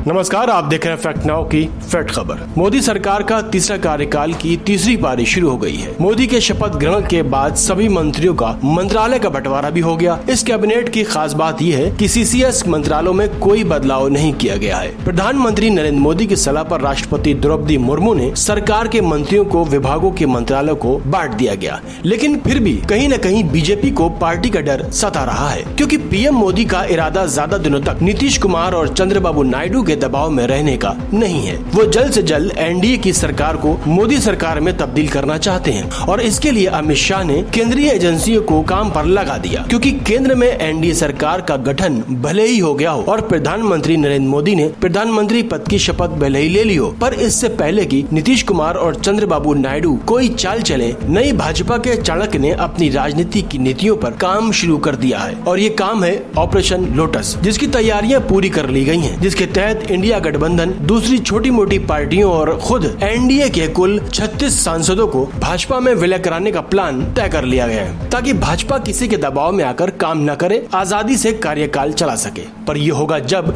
नमस्कार, आप देख रहे हैं फैक्ट नाउ की फैक्ट खबर। मोदी सरकार का तीसरा कार्यकाल की तीसरी पारी शुरू हो गई है। मोदी के शपथ ग्रहण के बाद सभी मंत्रियों का मंत्रालय का बंटवारा भी हो गया। इस कैबिनेट की खास बात यह है कि सीसीएस मंत्रालयों में कोई बदलाव नहीं किया गया है। प्रधानमंत्री नरेंद्र मोदी की सलाह पर राष्ट्रपति द्रौपदी मुर्मू ने सरकार के मंत्रियों को विभागों के मंत्रालयों को बांट दिया गया, लेकिन फिर भी कहीं न कहीं बीजेपी को पार्टी का डर सता रहा है, क्योंकि पीएम मोदी का इरादा ज्यादा दिनों तक नीतीश कुमार और चंद्रबाबू नायडू के दबाव में रहने का नहीं है। वो जल्द से जल्द एनडीए की सरकार को मोदी सरकार में तब्दील करना चाहते हैं और इसके लिए अमित शाह ने केंद्रीय एजेंसियों को काम पर लगा दिया, क्योंकि केंद्र में एनडीए सरकार का गठन भले ही हो गया हो और प्रधानमंत्री नरेंद्र मोदी ने प्रधानमंत्री पद की शपथ भले ही ले ली हो, पर इससे पहले कि नीतीश कुमार और चंद्रबाबू नायडू कोई चाल चले, नई भाजपा के चाणक्य ने अपनी राजनीति की नीतियों पर काम शुरू कर दिया है और ये काम है ऑपरेशन लोटस, जिसकी तैयारियां पूरी कर ली गई हैं, जिसके तहत इंडिया गठबंधन, दूसरी छोटी मोटी पार्टियों और खुद एनडीए के कुल 36 सांसदों को भाजपा में विलय कराने का प्लान तय कर लिया गया है, ताकि भाजपा किसी के दबाव में आकर काम न करे, आजादी से कार्यकाल चला सके। पर यह होगा जब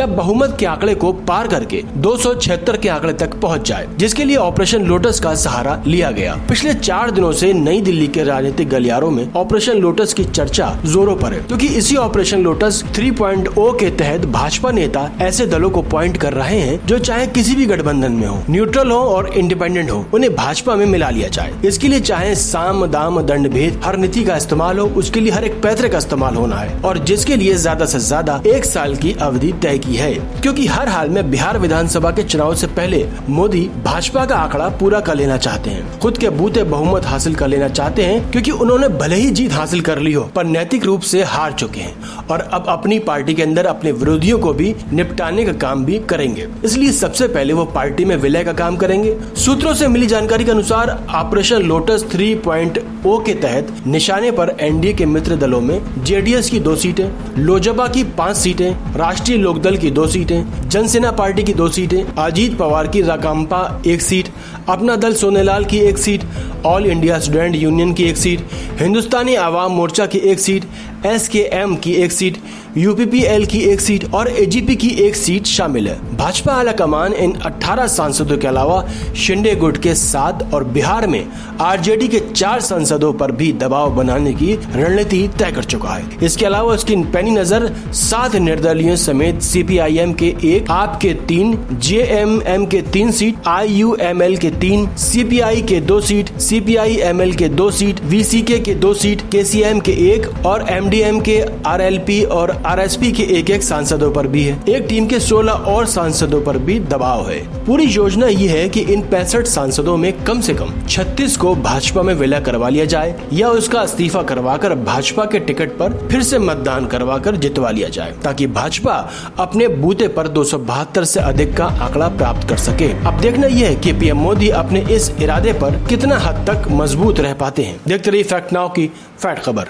बहुमत के आंकड़े को पार करके 276 के आंकड़े तक पहुंच जाए, जिसके लिए ऑपरेशन लोटस का सहारा लिया गया। पिछले 4 दिनों से नई दिल्ली के राजनीतिक गलियारों में ऑपरेशन लोटस की चर्चा जोरों पर है, क्योंकि इसी ऑपरेशन लोटस 3.0 के तहत भाजपा नेता ऐसे दलों को पॉइंट कर रहे हैं जो चाहे किसी भी गठबंधन में हो, न्यूट्रल हो और इंडिपेंडेंट हो, उन्हें भाजपा में मिला लिया जाए। इसके लिए चाहे साम दाम दंड भेद हर नीति का इस्तेमाल हो, उसके लिए हर एक पैतरे का इस्तेमाल होना है, और जिसके लिए ज्यादा से ज्यादा 1 साल की अवधि तय की है, क्योंकि हर हाल में बिहार विधानसभा के चुनाव से पहले मोदी भाजपा का आंकड़ा पूरा कर लेना चाहते हैं, खुद के बूते बहुमत हासिल कर लेना चाहते हैं, क्योंकि उन्होंने भले ही जीत हासिल कर ली हो पर नैतिक रूप से हार चुके हैं और अब अपनी पार्टी के अंदर अपने विरोधियों को भी निपटाने का काम भी करेंगे। इसलिए सबसे पहले वो पार्टी में विलय का काम करेंगे। सूत्रों से मिली जानकारी के अनुसार ऑपरेशन लोटस 3.0 के तहत निशाने पर एनडीए के मित्र दलों में जेडीएस की 2 सीटें, लोजपा की 5 सीटें, राष्ट्रीय लोकदल की 2 सीटें, जनसेना पार्टी की 2 सीटें, अजीत पवार की राकांपा 1 सीट, अपना दल सोनेलाल की 1 seat, all India student union की 1 सीट, हिंदुस्तानी आवाम मोर्चा की 1 सीट, एसकेएम की 1 सीट, यूपीपीएल की 1 सीट और एजीपी की 1 सीट शामिल है। भाजपा आलाकमान इन 18 सांसदों के अलावा शिंदे गुट के 7 और बिहार में आरजेडी के 4 सांसदों पर भी दबाव बनाने की रणनीति तय कर चुका है। इसके अलावा उसकी पैनी नजर 7 निर्दलीयों समेत सीपीआईएम के 1, आप के 3, जेएमएम के 3 सीट, आईयूएमएल के 3, सीपीआई के 2 सीट, सीपीआईएमएल के 2 सीट, वीसीके के 2 सीट, केसीएम के 1 और एमडीएम के, आरएलपी और आरएसपी के 1-1 सांसदों पर भी है। एक टीम के 16 और सांसदों पर भी दबाव है। पूरी योजना ये है कि इन 65 सांसदों में कम से कम 36 को भाजपा में विलय करवा लिया जाए या उसका इस्तीफा करवाकर भाजपा के टिकट पर फिर से मतदान करवाकर जितवा लिया जाए, ताकि भाजपा अपने बूते पर 272 से अधिक का आंकड़ा प्राप्त कर सके। अब देखना यह है कि पीएम मोदी अपने इस इरादे पर कितना हद तक मजबूत रह पाते हैं। देखते रहिए फैक्ट नाउ की फैक्ट खबर।